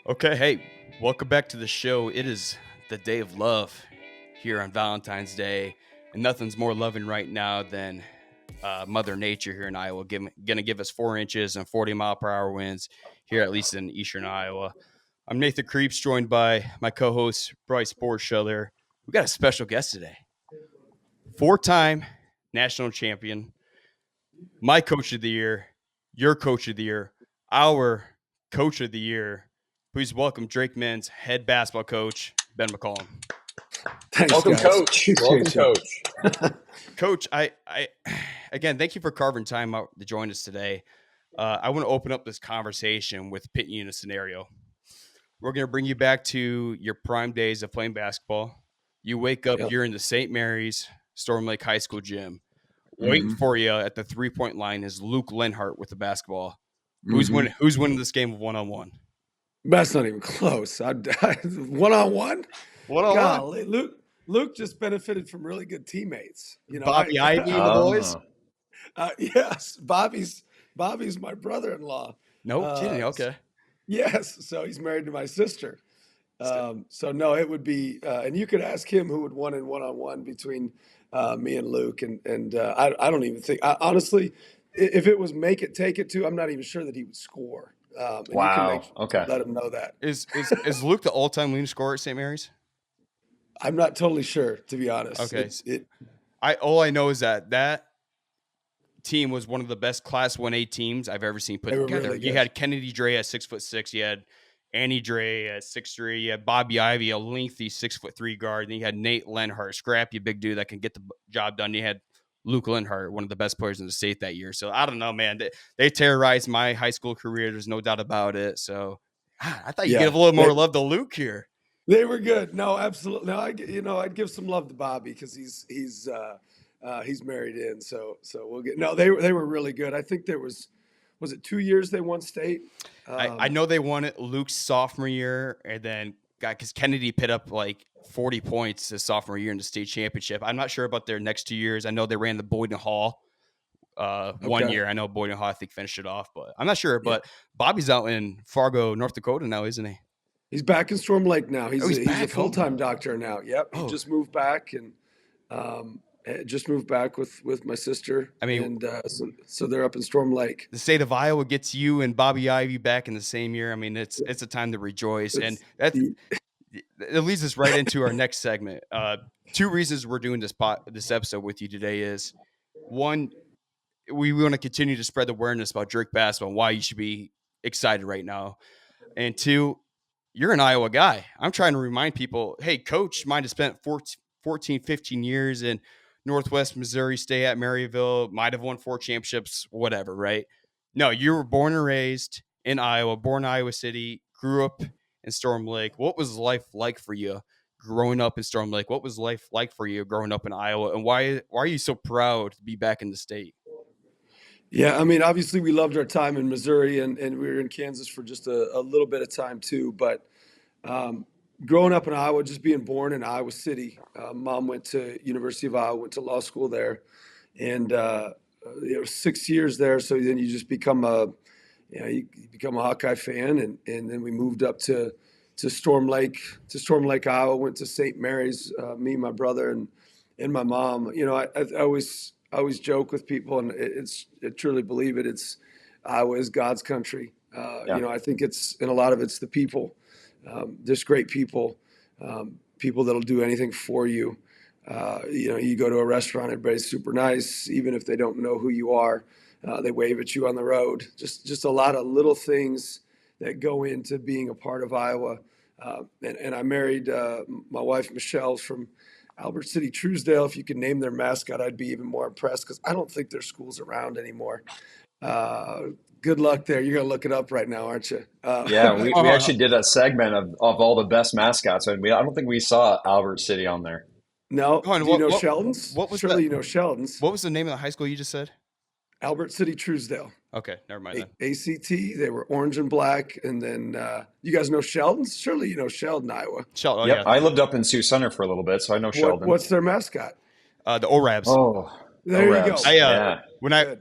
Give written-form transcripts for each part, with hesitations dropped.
Okay, hey, welcome back to the show. It is the day of love here on Valentine's Day, and nothing's more loving right now than Mother Nature here in Iowa. Going to give us 4 inches and 40-mile-per-hour winds here, at least in eastern Iowa. I'm Nathan Creeps, joined by my co-host Bryce Borschiller. We got a special guest today, four-time national champion, my coach of the year, your coach of the year, our coach of the year. Please welcome Drake Men's head basketball coach, Ben McCollum. Thanks, Welcome, guys. Coach. Welcome, Appreciate you. Coach. Coach, I again, thank you for carving time out to join us today. I want to open up this conversation with pitting you in a scenario. We're going to bring you back to your prime days of playing basketball. You wake up, Yep. you're in the St. Mary's Storm Lake High School gym. Waiting Mhm. for you at the 3-point line is Luke Lenhart with the basketball. Mhm. Who's winning this game of one-on-one? That's not even close. One-on-one? One-on-one. Golly, Luke just benefited from really good teammates. Bobby Ivy and the boys? Yes, Bobby's my brother-in-law. No kidding. Uh, Okay. Yes, so he's married to my sister. So no, it would be, and you could ask him who would win in one-on-one between me and Luke, and I don't even think, honestly, if it was make it take it to, I'm not even sure that he would score. And you can Wow. Okay. let him know that. Is Luke the all-time leading scorer at St. Mary's? I'm not totally sure, to be honest. Okay. All I know is that team was one of the best Class 1A teams I've ever seen put They were together. really You good. had Kennedy Dre at 6'6". You had Annie Dre at 6'3". You had Bobby Ivy, a lengthy 6'3" guard. Then you had Nate Lenhart, scrappy big dude that can get the job done. You had Luke Lenhart, one of the best players in the state that year. So I don't know, man. They terrorized my high school career. There's no doubt about it. So I thought you'd Yeah. give a little more love to Luke here. They were good. No, absolutely. No, I'd give some love to Bobby because he's married in. So we'll get. No, they were really good. I think there was it 2 years they won state. I know they won it Luke's sophomore year, and then because Kennedy put up like 40 points his sophomore year in the state championship. I'm not sure about their next 2 years. I know they ran the Boyden Hall 1 Okay. year. I know Boyden Hall, I think, finished it off, but I'm not sure. But Bobby's out in Fargo, North Dakota now, isn't he? He's back in Storm Lake now. He's a back. full-time doctor now. Yep. He Oh. just moved back and just moved back with my sister. I mean- and so they're up in Storm Lake. The state of Iowa gets you and Bobby Ivy back in the same year. I mean, it's a time to rejoice, and that it leads us right into our next segment. Two reasons we're doing this episode with you today is, one, we want to continue to spread the awareness about Drake basketball and why you should be excited right now. And two, you're an Iowa guy. I'm trying to remind people, hey, coach might have spent 14, 15 years in Northwest Missouri State at Maryville, might have won 4 championships, whatever, right? No, you were born and raised in Iowa, born in Iowa City, grew up in Storm Lake. What was life like for you growing up in Storm Lake? What was life like for you growing up in Iowa? And why are you so proud to be back in the state? Yeah, I mean, obviously we loved our time in Missouri, and we were in Kansas for just a little bit of time too. But growing up in Iowa, just being born in Iowa City, mom went to University of Iowa, went to law school there, and 6 years there. So then you just become you become a Hawkeye fan, and then we moved up to Storm Lake, Iowa. Went to St. Mary's, me, my brother, and my mom. I always joke with people, and I truly believe it. It's Iowa is God's country. I think and a lot of it's the people. There's great people, people that'll do anything for you. You go to a restaurant, everybody's super nice, even if they don't know who you are. They wave at you on the road. Just a lot of little things that go into being a part of Iowa. And I married my wife, Michelle, from Albert City, Truesdale. If you could name their mascot, I'd be even more impressed because I don't think their school's around anymore. Good luck there. You're going to look it up right now, aren't you? Yeah, we actually did a segment of all the best mascots, and I don't think we saw Albert City on there. No. Hold on, Do you know Sheldon's? what was Surely that? you know Sheldon's. What was the name of the high school you just said? Albert City, Truesdale. Okay, never mind then. ACT. They were orange and black. And then you guys know Sheldon's? Surely you know Sheldon, Iowa. Sheldon, Yep, yeah. I lived up in Sioux Center for a little bit, so I know Sheldon. What's their mascot? The ORABs. Oh, There you Rabs. go. Yeah. When I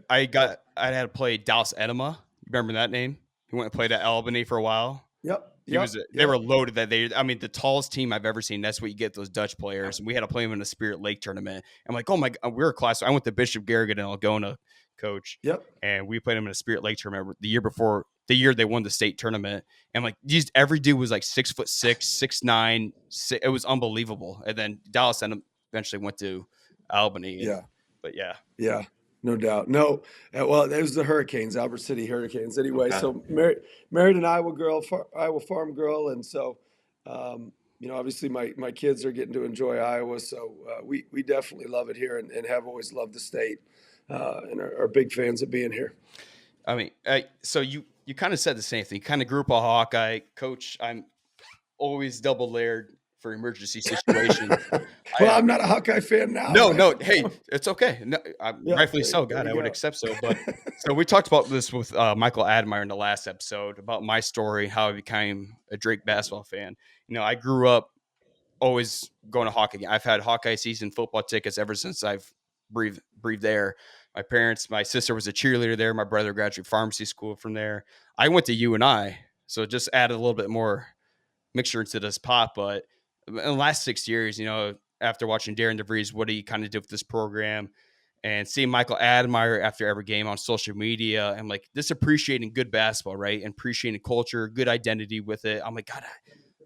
had to play Dallas Enema. You remember that name? He went and played at Albany for a while. Yep. He was. Yep. They were Yep. loaded. I mean, the tallest team I've ever seen. That's what you get those Dutch players. And we had to play them in a Spirit Lake tournament. I'm like, oh my god, we were a class. I went to Bishop Garrigan in Algona, coach, Yep. and we played them in a Spirit Lake tournament the year before. The year they won the state tournament, and like every dude was like 6'6", 6'9". It was unbelievable. And then Dallas eventually went to Albany, and Yeah. but yeah, Yeah. No doubt. No. Well, it was the Hurricanes, Albert City Hurricanes. Anyway, Okay. so married an Iowa girl, Iowa farm girl, and so obviously my kids are getting to enjoy Iowa, so we definitely love it here and have always loved the state, and are big fans of being here. I mean, so you kind of said the same thing. You kind of grew up a Hawkeye, coach. I'm always double layered for emergency situations. Well, I'm not a Hawkeye fan now, No, right? no. Hey, it's okay. No, Yeah, rightfully so. there God, I you would go. accept so. But so we talked about this with Michael Admire in the last episode about my story, how I became a Drake basketball fan. I grew up always going to Hawkeye. I've had Hawkeye season football tickets ever since I've breathed air. My sister was a cheerleader there. My brother graduated pharmacy school from there. I went to UNI, so it just added a little bit more mixture into this pot. But in the last 6 years, after watching Darren DeVries, what he kind of did with this program, and seeing Michael Admire after every game on social media, and like this appreciating good basketball, right, and appreciating culture, good identity with it. I'm like, God,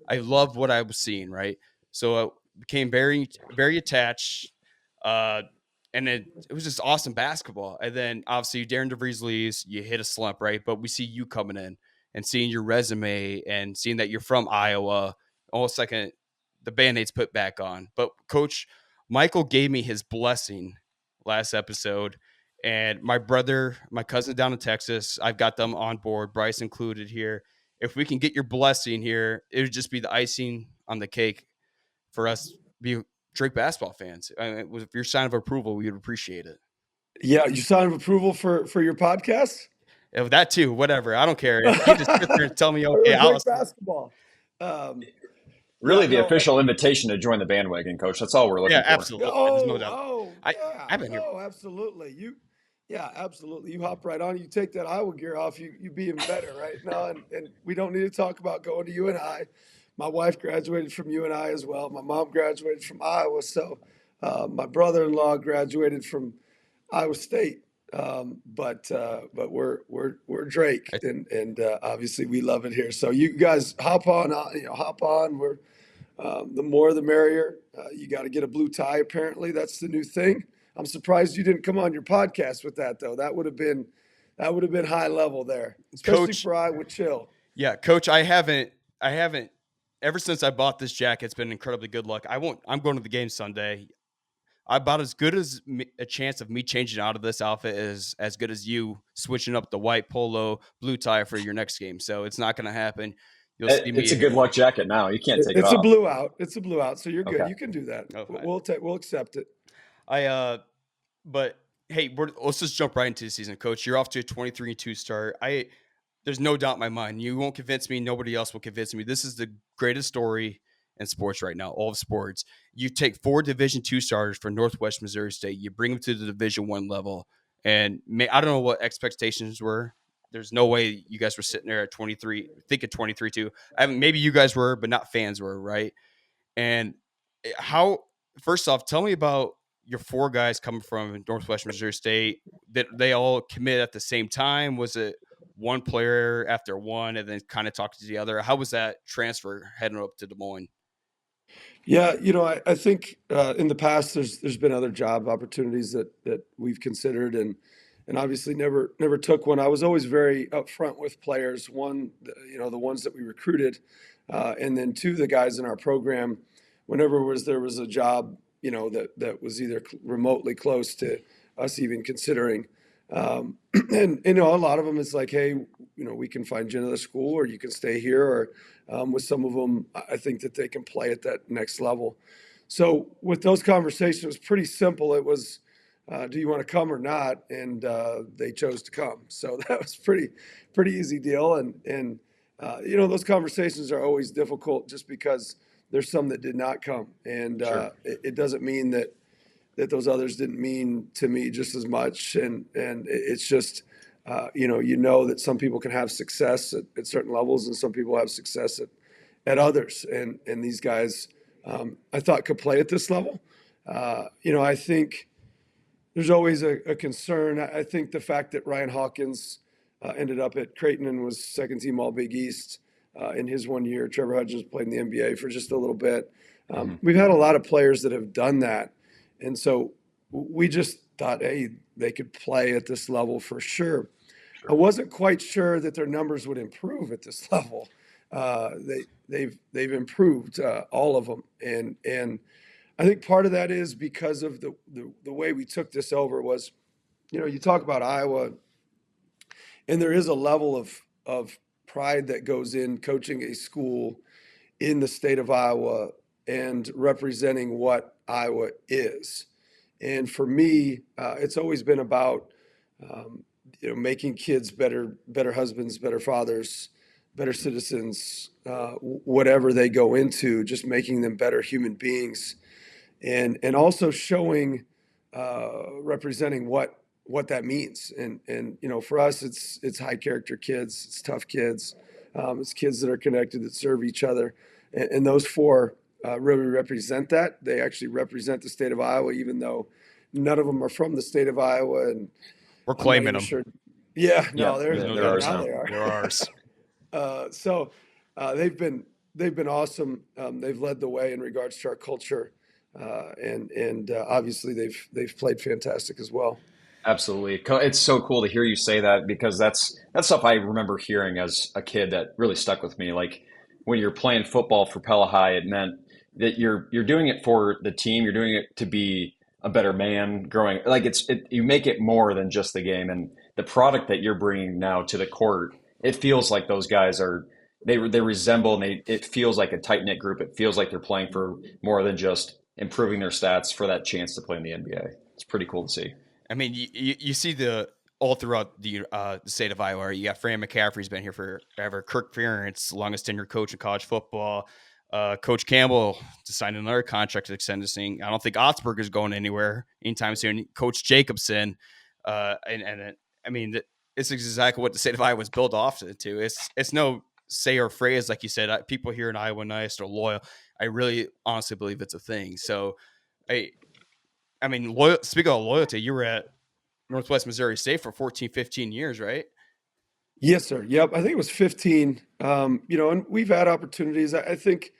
I loved what I was seeing, right? So I became very, very attached. Uh, and it was just awesome basketball. And then obviously Darren DeVries leaves, you hit a slump, right? But we see you coming in and seeing your resume and seeing that you're from Iowa. Almost like the Band-Aids put back on. But Coach Michael gave me his blessing last episode. And my brother, my cousin down in Texas, I've got them on board, Bryce included here. If we can get your blessing here, it would just be the icing on the cake for us be Drake basketball fans. I mean, with your sign of approval, we would appreciate it. Yeah, you sign of approval for your podcast? That too, whatever. I don't care. If you just sit there and tell me, okay, Or I'll. Drake basketball. Um, yeah, Really, the no. official invitation to join the bandwagon, coach. That's all we're Yeah, looking for. absolutely. There's no doubt. Yeah, I've been here. no, absolutely. Yeah, absolutely. You hop right on. You take that Iowa gear off. You be even better, right? No, and we don't need to talk about going to UNI. My wife graduated from UNI as well. My mom graduated from Iowa. So my brother-in-law graduated from Iowa State. But we're Drake, and obviously we love it here. So you guys hop on. Hop on. We're the more the merrier. You got to get a blue tie. Apparently, that's the new thing. I'm surprised you didn't come on your podcast with that, though. That would have been high level there, especially Coach. for Iowa Chill. Yeah, Coach. I haven't. Ever since I bought this jacket, it's been incredibly good luck. I'm going to the game Sunday. About as good as a chance of me changing out of this outfit is as good as you switching up the white polo blue tie for your next game. So it's not going to happen. You'll see It's a me. good luck jacket now. You can't take it It's a off. blue out. It's a blue out. So you're good. Okay. You can do that. Oh, We'll accept it. But hey, let's just jump right into the season, Coach. You're off to a 23-2 start. There's no doubt in my mind. You won't convince me. Nobody else will convince me. This is the greatest story in sports right now, all of sports. You take 4 Division II starters for Northwest Missouri State. You bring them to the Division I level, and I don't know what expectations were. There's no way you guys were sitting there at 23, thinking 23-2. Maybe you guys were, but not fans were, right? And how? First off, tell me about your 4 guys coming from Northwest Missouri State. That they all commit at the same time? Was it one player after one, and then kind of talk to the other? How was that transfer heading up to Des Moines? Yeah, I think in the past there's been other job opportunities that we've considered and obviously never took one. I was always very upfront with players. One, the ones that we recruited, and then 2, the guys in our program. Whenever there was a job, that was either remotely close to us even considering. And a lot of them, it's like, hey, we can find you another school, or you can stay here, or with some of them, I think that they can play at that next level. So with those conversations, it was pretty simple. It was, do you want to come or not? And they chose to come. So that was pretty easy deal. And those conversations are always difficult just because there's some that did not come. And Sure. it doesn't mean that those others didn't mean to me just as much. And it's just, that some people can have success at certain levels and some people have success at others. And these guys, I thought could play at this level. I think there's always a concern. I think the fact that Ryan Hawkins ended up at Creighton and was second team All Big East in his 1 year. Trevor Hudgens played in the NBA for just a little bit. We've had a lot of players that have done that. And so we just thought, hey, they could play at this level for sure. I wasn't quite sure that their numbers would improve at this level. They've improved, all of them, and I think part of that is because of the way we took this over was, you talk about Iowa, and there is a level of pride that goes in coaching a school in the state of Iowa and representing what Iowa is. And for me, it's always been about making kids better husbands, better fathers, better citizens, whatever they go into, just making them better human beings, and also showing, representing what that means. And for us, it's high character kids, it's tough kids, it's kids that are connected, that serve each other, and those four really represent that. They actually represent the state of Iowa, even though none of them are from the state of Iowa, and we're claiming them. sure. Yeah, no, they're ours now. they are. They're ours. So they've been awesome. They've led the way in regards to our culture, and obviously they've played fantastic as well. Absolutely. It's so cool to hear you say that because that's stuff I remember hearing as a kid that really stuck with me. Like when you're playing football for Pella High, it meant that you're doing it for the team. You're doing it to be a better man growing. Like you make it more than just the game, and the product that you're bringing now to the court. It feels like those guys they resemble, and it feels like a tight knit group. It feels like they're playing for more than just improving their stats for that chance to play in the NBA. It's pretty cool to see. I mean, you see all throughout the state of Iowa. You got Fran McCaffrey's been here forever. Kirk Ferentz, longest tenured coach in college football. Coach Campbell to sign another contract to extend this thing. I don't think Ottsburg is going anywhere anytime soon. Coach Jacobson, I mean, it's exactly what the state of Iowa was built off to. It's no say or phrase like you said. People here in Iowa nice or loyal. I really honestly believe it's a thing. So I mean, speaking of loyalty, you were at Northwest Missouri State for 14, 15 years, right? Yes, sir. Yep. I think it was 15. And we've had opportunities. I think,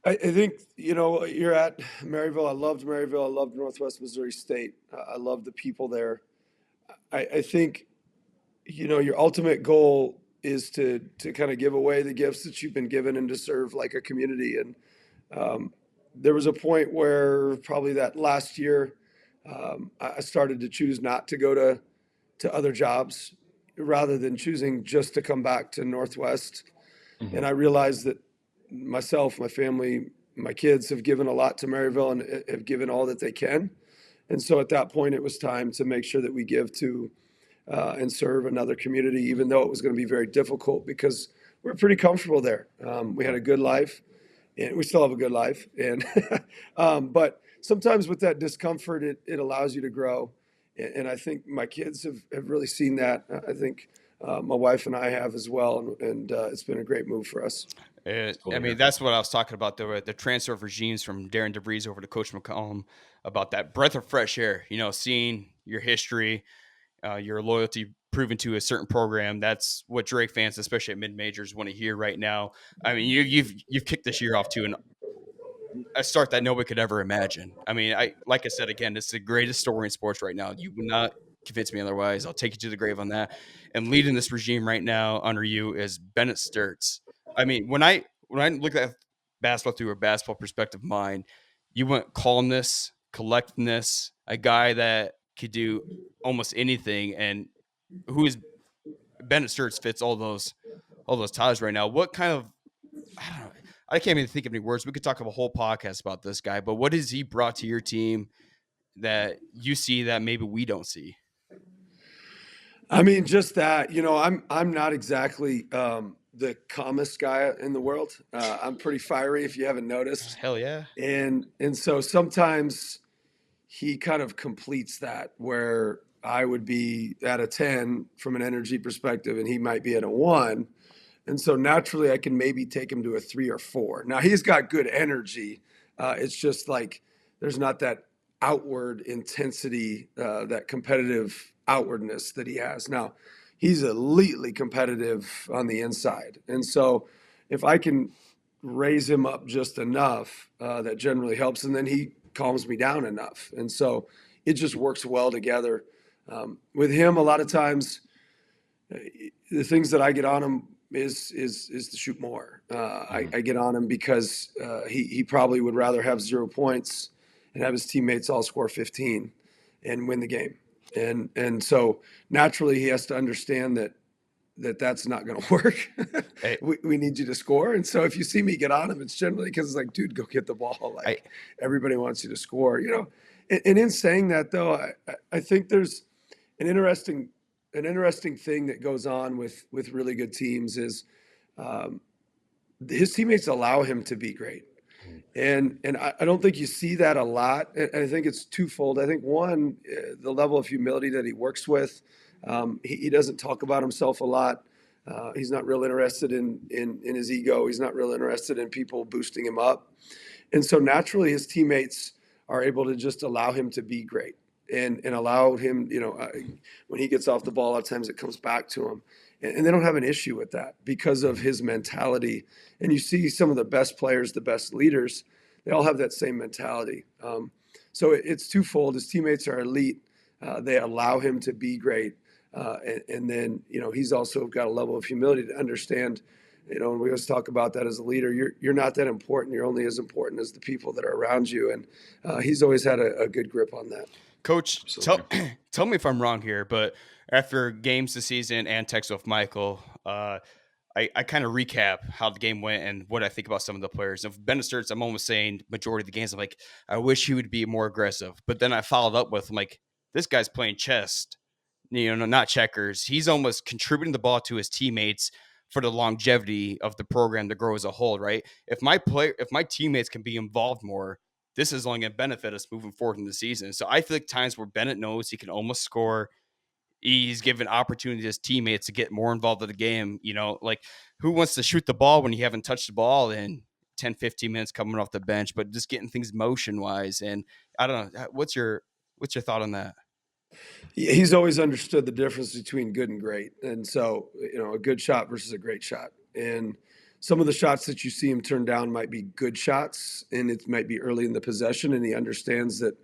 you're at Maryville. I loved Maryville. I loved Northwest Missouri State. I loved the people there. I think, your ultimate goal is to kind of give away the gifts that you've been given and to serve like a community. And there was a point where probably that last year, I started to choose not to go to other jobs rather than choosing just to come back to Northwest. Mm-hmm. And I realized that myself, my family, my kids have given a lot to Maryville and have given all that they can. And so at that point, it was time to make sure that we give to and serve another community, even though it was going to be very difficult because we're pretty comfortable there. We had a good life, and we still have a good life. And but sometimes with that discomfort, it allows you to grow. And I think my kids have really seen that. I think my wife and I have as well, and it's been a great move for us. I mean, that's what I was talking about, the transfer of regimes from Darren DeVries over to Coach McCollum, about that breath of fresh air, seeing your history, your loyalty proven to a certain program. That's what Drake fans, especially at mid-majors, want to hear right now. I mean, you've kicked this year off to a start that nobody could ever imagine. I mean, like I said, again, it's the greatest story in sports right now. You would not convince me otherwise. I'll take you to the grave on that. And leading this regime right now under you is Bennett Sturts. I mean, when I look at basketball through a basketball perspective mind, you want calmness, collectedness, a guy that could do almost anything, and who is Bennett Sturts fits all those ties right now. What kind of, I don't know, I can't even think of any words. We could talk about a whole podcast about this guy, but what has he brought to your team that you see that maybe we don't see? I mean, just that, I'm not exactly the calmest guy in the world. I'm pretty fiery, if you haven't noticed. Hell yeah. And so sometimes he kind of completes that, where I would be at a 10 from an energy perspective, and he might be at a 1. And so naturally, I can maybe take him to a 3 or 4. Now, he's got good energy. It's just like there's not that outward intensity, that competitive outwardness that he has. Now, he's elitely competitive on the inside. And so if I can raise him up just enough, that generally helps. And then he calms me down enough. And so it just works well together. With him, a lot of times, the things that I get on him is to shoot more. I get on him because he probably would rather have 0 points and have his teammates all score 15 and win the game. And so naturally he has to understand that's not going to work. Hey, we need you to score. And so if you see me get on him, it's generally because it's like, dude, go get the ball. Like everybody wants you to score, you know. And in saying that, though, I think there's an interesting thing that goes on with really good teams is his teammates allow him to be great. And I don't think you see that a lot. And I think it's twofold. I think one, the level of humility that he works with. He doesn't talk about himself a lot. He's not real interested in his ego. He's not real interested in people boosting him up. And so naturally his teammates are able to just allow him to be great and allow him, you know, when he gets off the ball, a lot of times it comes back to him. And they don't have an issue with that because of his mentality. And you see some of the best players, the best leaders, they all have that same mentality. So it's twofold. His teammates are elite. They allow him to be great. And then, you know, he's also got a level of humility to understand, you know, and we always talk about that as a leader. You're not that important. You're only as important as the people that are around you. And he's always had a good grip on that. Coach, tell me if I'm wrong here, but after games this season and text with Michael, I kind of recap how the game went and what I think about some of the players. And Ben Sturts, I'm almost saying majority of the games, I'm like, I wish he would be more aggressive. But then I followed up with, I'm like, this guy's playing chess, you know, not checkers. He's almost contributing the ball to his teammates for the longevity of the program to grow as a whole, right? If my teammates can be involved more, this is only going to benefit us moving forward in the season. So I feel like times where Bennett knows he can almost score, he's given opportunity to his teammates to get more involved in the game. You know, like who wants to shoot the ball when you haven't touched the ball in 10, 15 minutes coming off the bench, but just getting things motion wise. And I don't know, what's your thought on that? He's always understood the difference between good and great. And so, you know, a good shot versus a great shot. And some of the shots that you see him turn down might be good shots, and it might be early in the possession. And he understands that,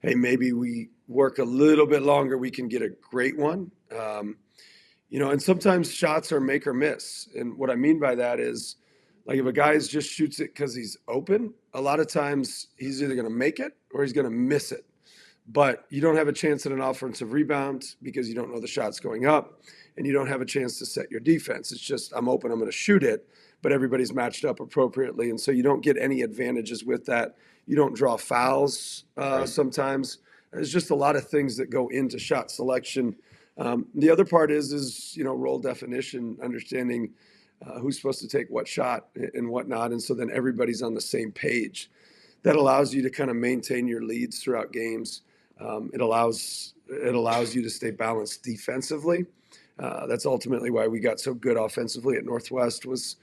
hey, maybe we work a little bit longer, we can get a great one. You know, and sometimes shots are make or miss. And what I mean by that is, like, if a guy just shoots it because he's open, a lot of times he's either going to make it or he's going to miss it. But you don't have a chance at an offensive rebound because you don't know the shot's going up, and you don't have a chance to set your defense. It's just, I'm open, I'm going to shoot it, but everybody's matched up appropriately. And so you don't get any advantages with that. You don't draw fouls sometimes. There's just a lot of things that go into shot selection. The other part is, you know, role definition, understanding who's supposed to take what shot and whatnot. And so then everybody's on the same page. That allows you to kind of maintain your leads throughout games. It allows you to stay balanced defensively. That's ultimately why we got so good offensively at Northwest was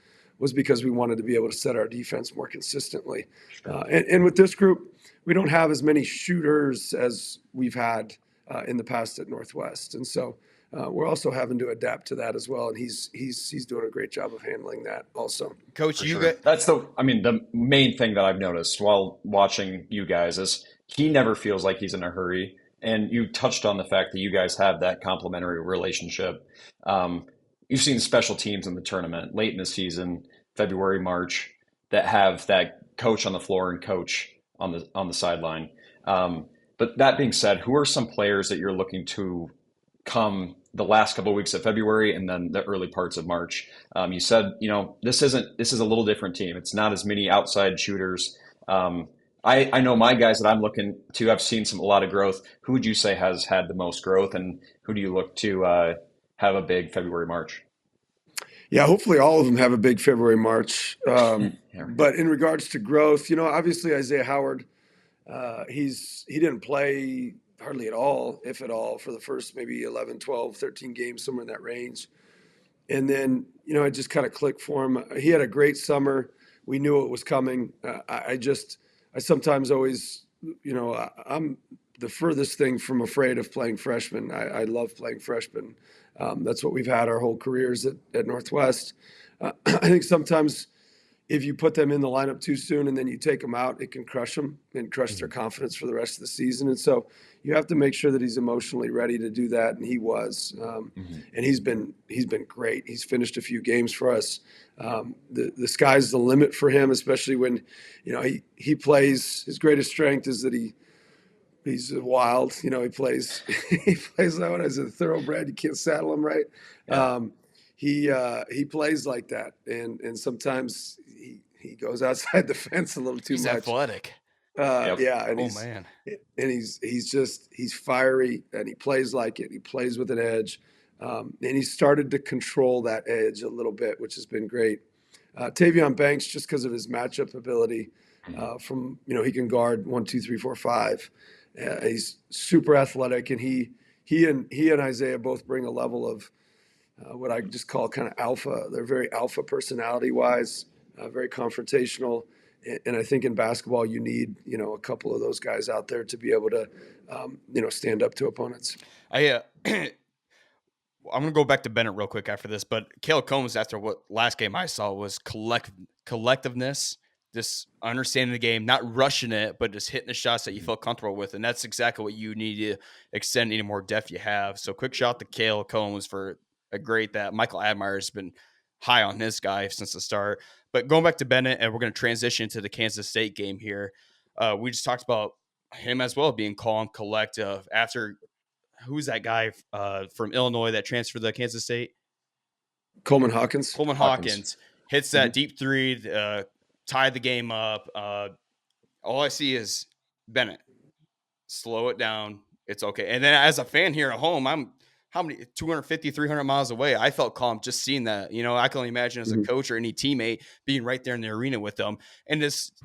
because we wanted to be able to set our defense more consistently. And with this group, we don't have as many shooters as we've had in the past at Northwest, and so we're also having to adapt to that as well. And he's doing a great job of handling that also. Coach, that's the main thing that I've noticed while watching you guys is he never feels like he's in a hurry. And you touched on the fact that you guys have that complementary relationship. You've seen special teams in the tournament late in the season, February, March, that have that coach on the floor and coach on the sideline. But that being said, who are some players that you're looking to come the last couple of weeks of February and then the early parts of March? You said, you know, this is a little different team. It's not as many outside shooters. I know my guys that I'm looking to, I've seen a lot of growth. Who would you say has had the most growth, and who do you look to have a big February, March? Yeah, hopefully all of them have a big February, March. But in regards to growth, you know, obviously Isaiah Howard, he didn't play hardly at all, if at all, for the first maybe 11, 12, 13 games, somewhere in that range. And then, it just kind of clicked for him. He had a great summer. We knew it was coming. I sometimes always, I'm the furthest thing from afraid of playing freshmen. I love playing freshmen. That's what we've had our whole careers at Northwest. I think sometimes if you put them in the lineup too soon and then you take them out, it can crush them and crush their confidence for the rest of the season. And so you have to make sure that he's emotionally ready to do that, and he was. And he's been great. He's finished a few games for us. The sky's the limit for him, especially when he plays. His greatest strength is that he's wild. He plays he plays what is it, thoroughbred. You can't saddle him right. Yeah. He plays like that, and sometimes he goes outside the fence a little too He's much. athletic. Yep. Yeah, and man. he's fiery, and he plays like it. He plays with an edge, and he started to control that edge a little bit, which has been great. Tavion Banks, just because of his matchup ability, from he can guard 1, 2, 3, 4, 5. He's super athletic, and he and Isaiah both bring a level of what I just call kind of alpha. They're very alpha personality wise, very confrontational. And I think in basketball, you need, a couple of those guys out there to be able to, stand up to opponents. I'm going to go back to Bennett real quick after this, but Caleb Combs, after what last game I saw, was collectiveness, just understanding the game, not rushing it, but just hitting the shots that you feel comfortable with. And that's exactly what you need to extend any more depth you have. So quick shout to Caleb Combs for a great that. Michael Admire has been high on this guy since the start. But going back to Bennett, and we're going to transition to the Kansas State game here. We just talked about him as well being calm, collective. After who's that guy from Illinois that transferred to Kansas State? Coleman Hawkins. Coleman Hawkins hits that deep three, tied the game up. All I see is Bennett. Slow it down. It's okay. And then as a fan here at home, I'm 250, 300 miles away. I felt calm just seeing that. I can only imagine as a coach or any teammate being right there in the arena with them. And just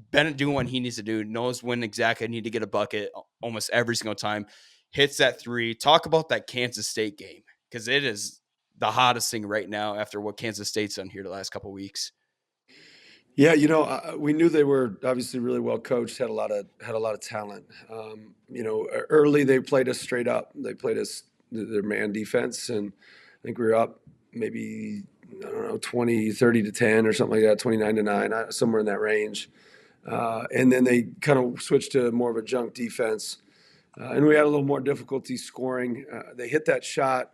Bennett doing what he needs to do, knows when exactly I need to get a bucket almost every single time. Hits that three. Talk about that Kansas State game, because it is the hottest thing right now after what Kansas State's done here the last couple of weeks. Yeah, we knew they were obviously really well coached, had a lot of talent. Early they played us straight up. They played us their man defense, and I think we were up maybe 20, 30 to 10 or something like that, 29 to 9, somewhere in that range. And then they kind of switched to more of a junk defense. And we had a little more difficulty scoring. They hit that shot.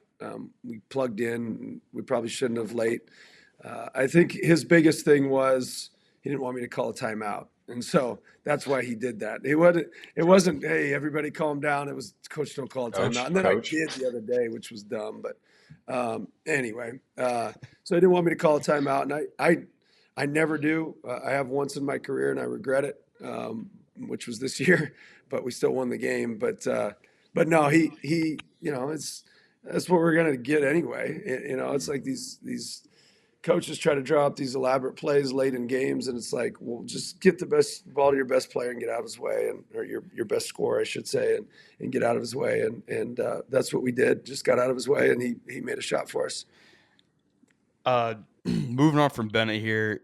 We plugged in. We probably shouldn't have late. I think his biggest thing was he didn't want me to call a timeout. And so that's why he did that. It wasn't, hey, everybody calm down. It was, coach, don't call a timeout. And then I did the other day, which was dumb. But anyway, so he didn't want me to call a timeout. And I never do. I have once in my career, and I regret it, which was this year. But we still won the game. But no, he that's what we're gonna get anyway. It's like these coaches try to draw up these elaborate plays late in games, and it's like, well, just get the best ball to your best player and get out of his way, or your best scorer, I should say, and get out of his way. And that's what we did. Just got out of his way, and he made a shot for us. Moving on from Bennett here,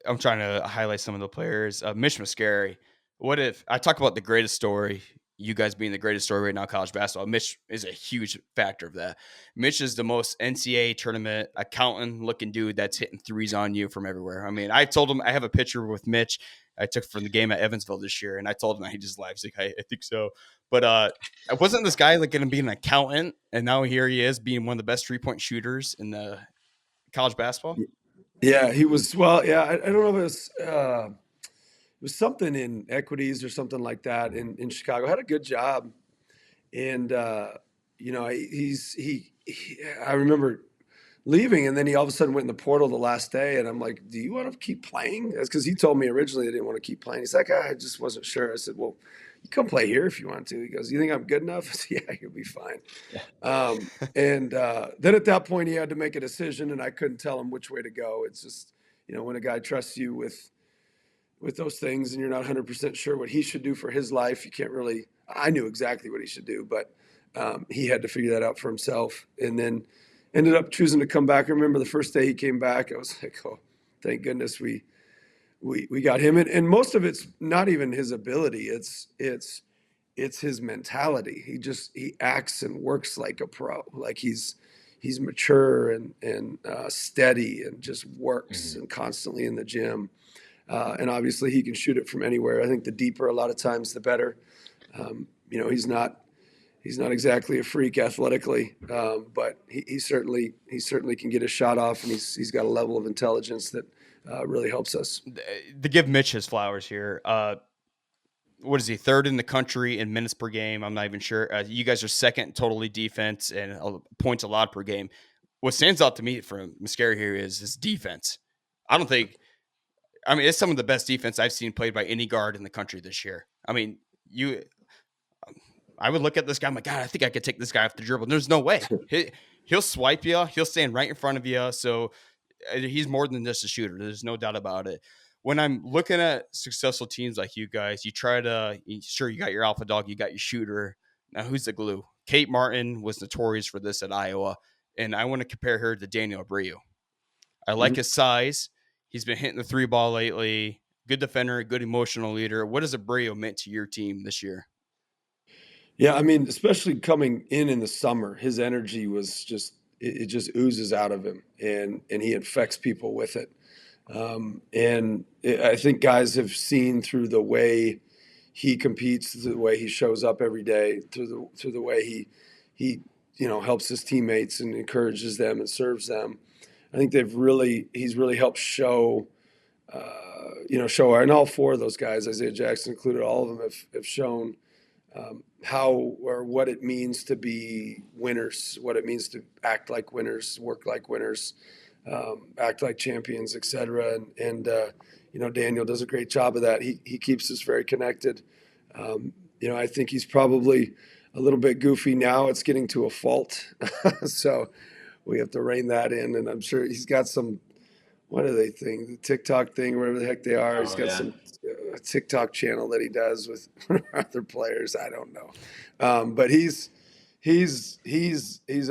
I'm trying to highlight some of the players. Mitch Muscari. What if I talk about the greatest story? You guys being the greatest story right now, college basketball. Mitch is a huge factor of that. Mitch is the most NCAA tournament accountant looking dude that's hitting threes on you from everywhere. I mean, I told him I have a picture with Mitch I took from the game at Evansville this year, and I told him that he just laughs like, I think so. But wasn't this guy like going to be an accountant, and now here he is being one of the best 3-point shooters in the college basketball? Yeah, he was. Well, yeah, I don't know if it was something in equities or something like that in Chicago. Had a good job, and I remember leaving, and then he all of a sudden went in the portal the last day, and I'm like, "Do you want to keep playing?" That's because he told me originally he didn't want to keep playing. He's like, "I just wasn't sure." I said, "Well, you come play here if you want to." He goes, "You think I'm good enough?" I said, "Yeah, you'll be fine." Yeah. And then at that point, he had to make a decision, and I couldn't tell him which way to go. It's just when a guy trusts you with those things and you're not 100% sure what he should do for his life, you can't really I knew exactly what he should do, but he had to figure that out for himself. And then ended up choosing to come back. I remember the first day he came back, I was like, oh, thank goodness we got him. And most of it's not even his ability. It's his mentality. He acts and works like a pro. Like he's mature and steady and just works Mhm. and constantly in the gym. And obviously he can shoot it from anywhere. I think the deeper a lot of times the better. He's not exactly a freak athletically, but he certainly can get a shot off, and he's got a level of intelligence that really helps us. To give Mitch his flowers here, what is he, third in the country in minutes per game? I'm not even sure. You guys are second totally defense and points allowed per game. What stands out to me from Mascari here is his defense. I don't think. I mean, it's some of the best defense I've seen played by any guard in the country this year. I mean, I would look at this guy. I'm like, God, I think I could take this guy off the dribble. There's no way. He'll swipe you. He'll stand right in front of you. So he's more than just a shooter. There's no doubt about it. When I'm looking at successful teams like you guys, you try to, sure, you got your alpha dog, you got your shooter. Now, who's the glue? Kate Martin was notorious for this at Iowa, and I want to compare her to Daniel Abreu. I like Mhm. his size. He's been hitting the three ball lately. Good defender, good emotional leader. What has Abreu meant to your team this year? Yeah, I mean, especially coming in the summer, his energy was it just oozes out of him, and he infects people with it. I think guys have seen through the way he competes, the way he shows up every day, through the way he helps his teammates and encourages them and serves them. I think he's really helped show, and all four of those guys, Isaiah Jackson included, all of them have shown how or what it means to be winners, what it means to act like winners, work like winners, act like champions, etc. Daniel does a great job of that. He keeps us very connected. I think he's probably a little bit goofy now. It's getting to a fault, so we have to rein that in. And I'm sure he's got some, what do they think? The TikTok thing, whatever the heck they are. He's Oh got yeah. some TikTok channel that he does with other players. I don't know, but he's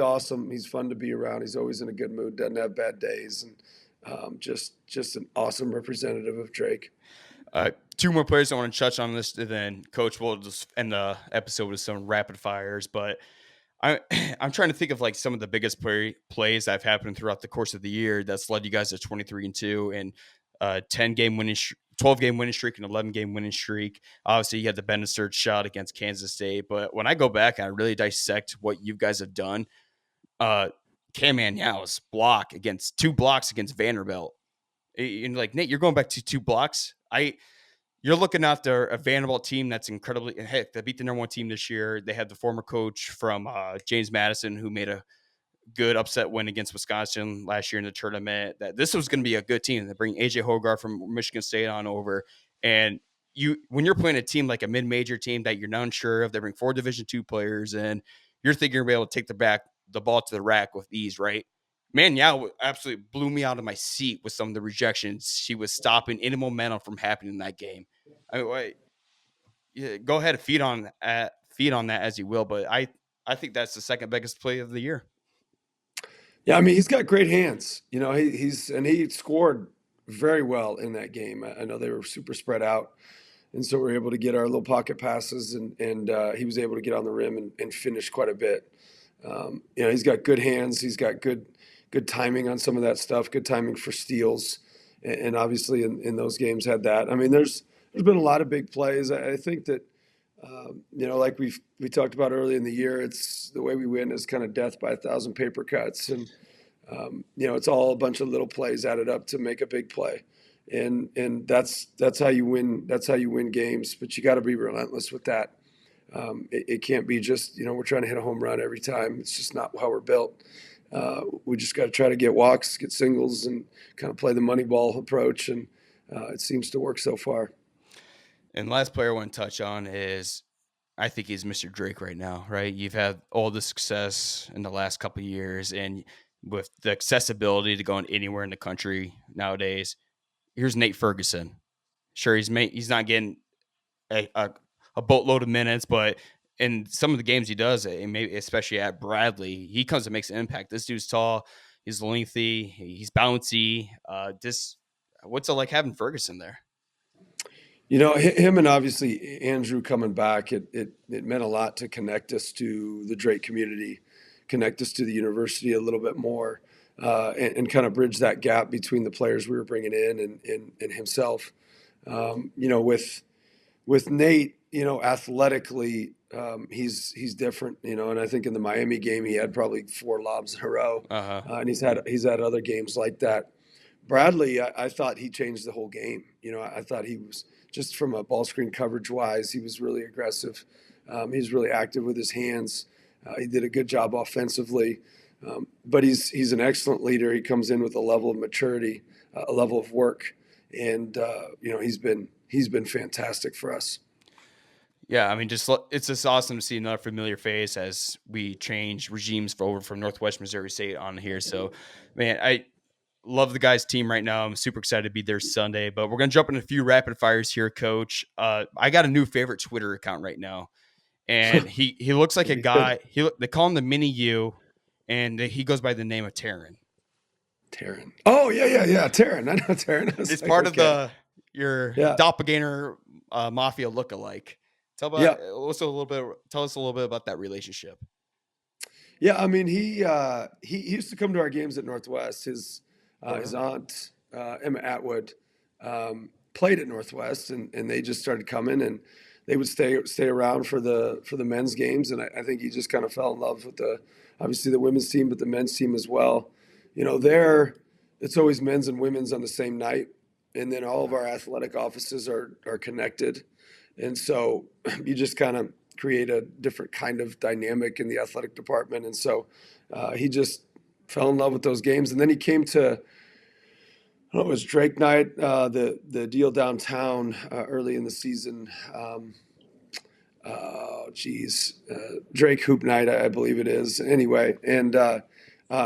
awesome. He's fun to be around. He's always in a good mood. Doesn't have bad days, and just an awesome representative of Drake. Two more players I want to touch on this, and then Coach will just end the episode with some rapid fires. But I I'm trying to think of like some of the biggest plays that have happened throughout the course of the year that's led you guys to 23-2 and 10-game winning 12-game winning streak and 11-game winning streak. Obviously, you had the Ben Sturge shot against Kansas State, but when I go back and I really dissect what you guys have done, uh Cam Yow's two blocks against Vanderbilt. And like, Nate, you're going back to two blocks. You're looking after a Vanderbilt team that's incredibly, heck, they beat the number one team this year. They had the former coach from James Madison who made a good upset win against Wisconsin last year in the tournament. That this was going to be a good team. They bring AJ Hogarth from Michigan State on over, and when you're playing a team like a mid-major team that you're not unsure of, they bring four Division II players, and you're thinking you're going to be able to take the ball to the rack with ease, right? Man, yeah, absolutely blew me out of my seat with some of the rejections she was stopping any momentum from happening in that game. I mean, yeah, go ahead and feed on that as you will, but I think that's the second biggest play of the year. Yeah, I mean, he's got great hands. He scored very well in that game. I know they were super spread out, and so we were able to get our little pocket passes, and he was able to get on the rim and finish quite a bit. He's got good hands. He's got good timing on some of that stuff. Good timing for steals, and obviously in those games had that. I mean, there's been a lot of big plays. I think that like we talked about early in the year, it's the way we win is kind of death by a thousand paper cuts, and it's all a bunch of little plays added up to make a big play, and that's how you win. That's how you win games. But you got to be relentless with that. It can't be just we're trying to hit a home run every time. It's just not how we're built. We just got to try to get walks, get singles, and kind of play the money ball approach, and it seems to work so far. And last player I want to touch on is I think he's Mr. Drake right now, right? You've had all the success in the last couple of years, and with the accessibility to going anywhere in the country nowadays, here's Nate Ferguson. Sure, he's not getting a a boatload of minutes, but in some of the games he does, and maybe especially at Bradley, he comes and makes an impact. This dude's tall, he's lengthy, he's bouncy. What's it like having Ferguson there? Him and obviously Andrew coming back, it meant a lot to connect us to the Drake community, connect us to the university a little bit more, and kind of bridge that gap between the players we were bringing in and himself. With Nate, athletically, he's different, and I think in the Miami game he had probably 4 lobs in a row, Uh-huh. and he's had other games like that. Bradley, I thought he changed the whole game. I thought he was just from a ball screen coverage wise, he was really aggressive. He's really active with his hands. He did a good job offensively, but he's an excellent leader. He comes in with a level of maturity, a level of work, and he's been fantastic for us. Yeah, I mean, it's just awesome to see another familiar face as we change regimes over from Northwest Missouri State on here. So, man, I love the guys' team right now. I'm super excited to be there Sunday. But we're gonna jump in a few rapid fires here, Coach. I got a new favorite Twitter account right now, and he looks like a guy. They call him the Mini U, and he goes by the name of Taryn. Taryn. Oh yeah. Taryn. I know Taryn. It's part of your Yeah. doppelganger mafia lookalike. Tell us a little bit about that relationship. Yeah, I mean he used to come to our games at Northwest. His aunt Emma Atwood played at Northwest, and they just started coming, and they would stay around for the men's games, and I think he just kind of fell in love with obviously the women's team, but the men's team as well. There it's always men's and women's on the same night, and then all of our athletic offices are connected, and so you just kind of create a different kind of dynamic in the athletic department. And so he just fell in love with those games. And then he came to, I don't know, it was Drake night, the deal downtown early in the season. Drake hoop night, I believe it is. Anyway, and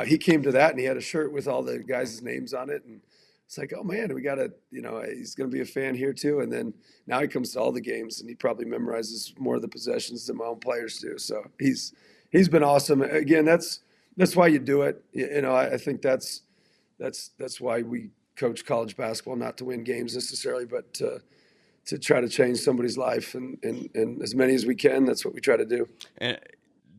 he came to that, and he had a shirt with all the guys' names on it. And it's like, oh man, we got to, he's going to be a fan here too. And then now he comes to all the games, and he probably memorizes more of the possessions than my own players do. So he's been awesome. Again, that's why you do it. I think that's why we coach college basketball, not to win games necessarily, but to try to change somebody's life, and as many as we can. That's what we try to do. And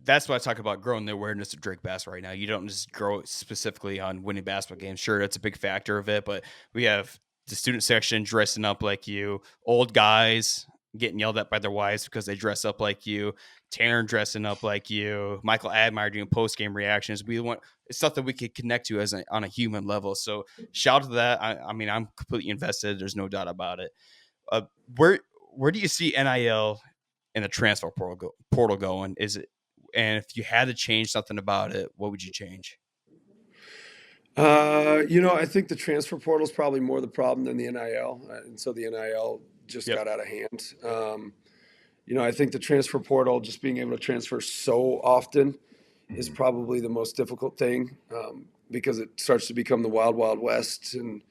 that's why I talk about growing the awareness of Drake basketball right now. You don't just grow it specifically on winning basketball games. Sure, that's a big factor of it, but we have the student section dressing up like you, old guys getting yelled at by their wives because they dress up like you, Taryn dressing up like you, Michael Admire doing post-game reactions. It's stuff that we could connect to on a human level. So shout out to that. I mean, I'm completely invested. There's no doubt about it. Where do you see NIL and the transfer portal going? And if you had to change something about it, what would you change? I think the transfer portal is probably more the problem than the NIL, and so the NIL just got out of hand. I think the transfer portal, just being able to transfer so often, is probably the most difficult thing, because it starts to become the wild, wild west, and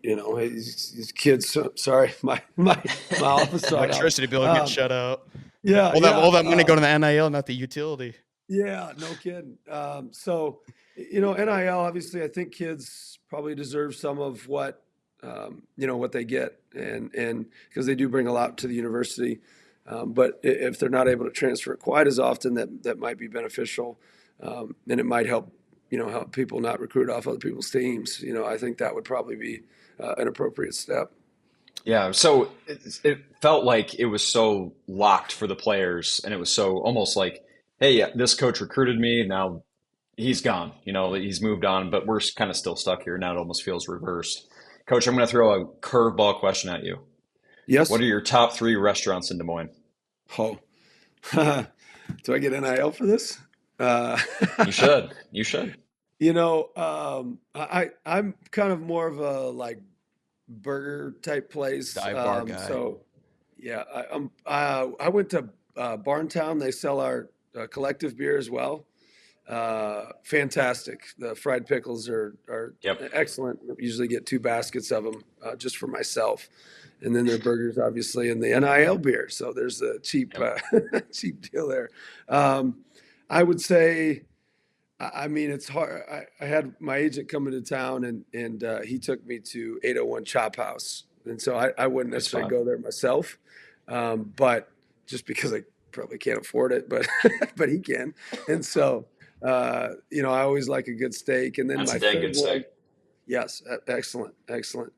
these kids. Sorry, my office electricity bill getting shut out. Yeah, all that money go to the NIL, not the utility. Yeah, no kidding. So, NIL, obviously, I think kids probably deserve some of what they get, and because they do bring a lot to the university. But if they're not able to transfer it quite as often, that might be beneficial, and it might help people not recruit off other people's teams. I think that would probably be an appropriate step. Yeah, so it felt like it was so locked for the players, and it was so almost like, hey, this coach recruited me, now he's gone. He's moved on, but we're kind of still stuck here. Now it almost feels reversed. Coach, I'm going to throw a curveball question at you. Yes. What are your top 3 restaurants in Des Moines? Oh, do I get NIL for this? You should. You should. I'm kind of more of a burger type place. Dive bar guy. So yeah, I went to Barntown. They sell our collective beer as well. fantastic. The fried pickles are Yep. excellent. I usually get 2 baskets of them just for myself, and then their burgers, obviously, and the NIL beer. So there's a cheap Yep. cheap deal there. Um, I would say. I mean, it's hard. I had my agent come into town, and he took me to 801 Chop House, and so I wouldn't Good necessarily spot. go there myself, but just because I probably can't afford it, but but he can, and so I always like a good steak, and then That's a my dang third good one, steak. yes, excellent, excellent.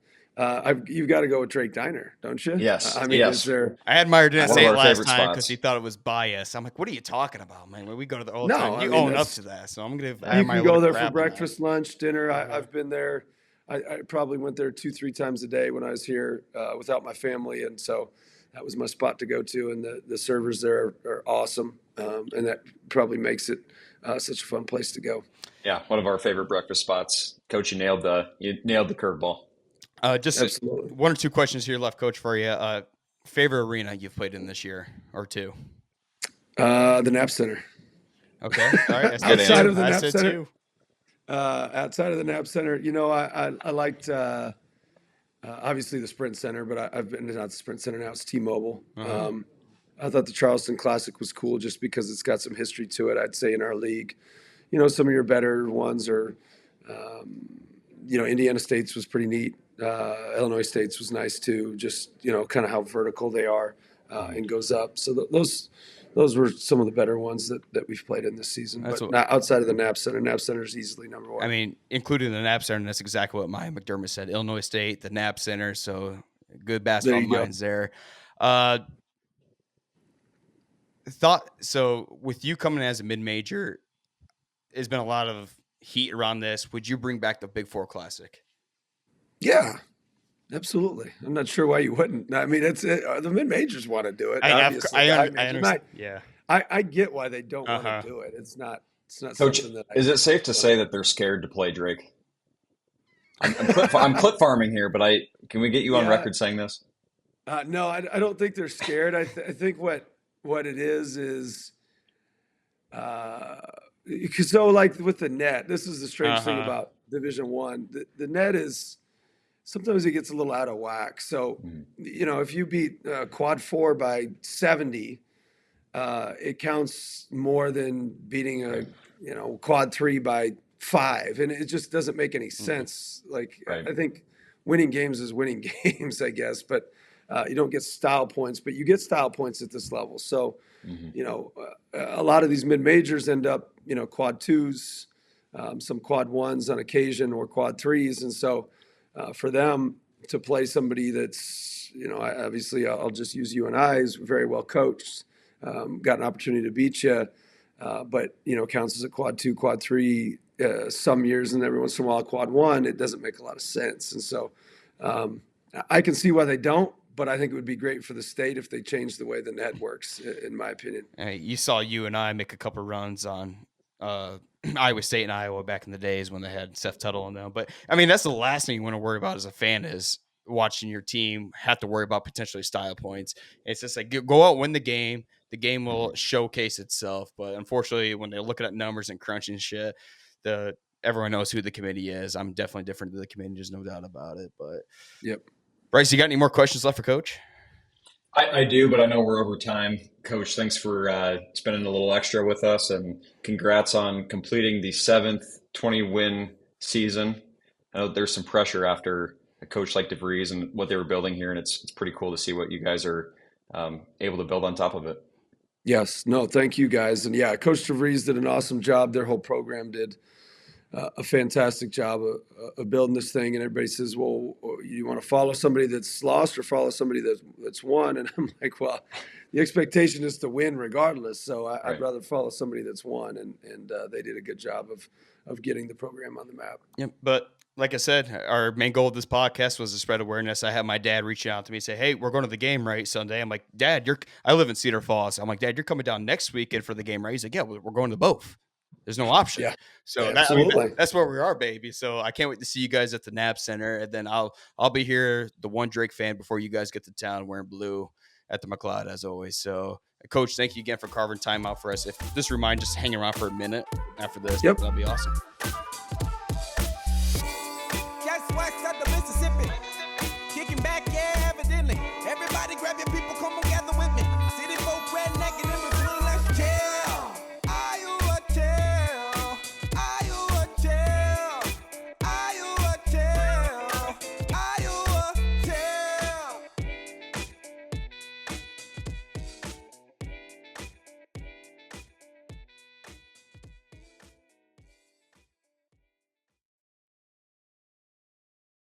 You've got to go with Drake Diner, don't you? Yes. I mean, is Yes. there? I had Meyer didn't One of say it our last favorite time because he spots. thought it was biased. I'm like, what are you talking about, man? When we go to the all the No, time, I you mean own up to that's that. So I'm gonna Yeah. have you my can little go there for crap on that. breakfast, lunch, dinner. Uh-huh. I've been there. I probably went there 2, 3 times a day when I was here without my family, and so that was my spot to go to. And the servers there are awesome, and that probably makes it such a fun place to go. Yeah. One of our favorite breakfast spots. Coach, you nailed the curveball. Just Absolutely. one or two questions here left, Coach, for you. Favorite arena you've played in this year or two? The Nap Center. Okay, all right. I said Good Outside two. answer. of the I Nap said Center, two. outside of the Nap Center, I liked obviously the Sprint Center, but I've been not the Sprint Center now. It's T-Mobile. Uh-huh. I thought the Charleston Classic was cool just because it's got some history to it. I'd say in our league, some of your better ones are, Indiana State's was pretty neat. Illinois State's was nice too. Just kind of how vertical they are Mhm. and goes up. So those were some of the better ones that we've played in this season. That's But what not outside of the Nap Center. Nap Center is easily number I one. mean, including the Nap Center. And that's exactly what Maya McDermott said. Illinois State, the Nap Center. So good There basketball you go. minds there. Uh, thought so with you coming as a mid major, there's been a lot of heat around this. Would you bring back the Big Four Classic? Yeah, absolutely. I'm not sure why you wouldn't. I mean, the mid majors want to do it. Obviously, the high I majors. understand. Yeah. I get why they don't Uh want to huh. do it. It's not Coach, something that I is it safe to want say to that they're scared to play Drake? I'm clip farming here, but can we get do. you on Yeah. record saying this? No, I don't think they're scared. I think what it is uh, so like with the net. This is the Uh strange thing huh. about Division One. The net is sometimes it gets a little out of whack. So Mhm. if you beat quad four by 70, it counts more than beating a Right. quad three by 5, and it just doesn't make any sense. Like Right. I think winning games is winning games, I guess, but you don't get style points, but you get style points at this level. So Hmm. a lot of these mid majors end up quad twos, some quad ones on occasion, or quad threes, and so for them to play somebody that's obviously I'll just use you and I is very well coached, got an opportunity to beat you, but counts as a quad two, quad three some years, and every once in a while a quad one. It doesn't make a lot of sense, and so um, I can see why they don't. But I think it would be great for the state if they changed the way the net works, in my opinion. You saw you and I make a couple runs on Iowa State and Iowa back in the days when they had Seth Tuttle in them. But I mean, that's the last thing you want to worry about as a fan is watching your team have to worry about potentially style points. It's just like go out, win the game. The game will showcase itself. But unfortunately, when they're looking at numbers and crunching shit, the everyone knows who the committee is. I'm definitely different to the committee. There's no doubt about it. But Yep. Bryce, you got any more questions left for Coach? I do, but I know we're over time. Coach, thanks for spending a little extra with us, and congrats on completing the seventh 20-win season. I know there's some pressure after a coach like DeVries and what they were building here, and it's pretty cool to see what you guys are able to build on top of it. Yes. No, thank you guys. And yeah, Coach DeVries did an awesome job. Their whole program did a fantastic job of building this thing. And everybody says, well, you want to follow somebody that's lost or follow somebody that's won? And I'm like, well, the expectation is to win regardless. So I'd Right. rather follow somebody that's won. And they did a good job of getting the program on the map. Yep. But like I said, our main goal of this podcast was to spread awareness. I had my dad reaching out to me and say, "Hey, we're going to the game, right, Sunday?" I'm like, "Dad, I live in Cedar Falls." I'm like, "Dad, you're coming down next weekend for the game, right?" He's like, "Yeah, we're going to both. There's no option." Yeah, So absolutely. that's where we are, baby. So I can't wait to see you guys at the Nap Center, and then I'll be here, the one Drake fan, before you guys get to town wearing blue at the McLeod as always. So Coach, thank you again for carving time out for us. If this remind, just hang around for a minute after this, Yep. that'll be awesome.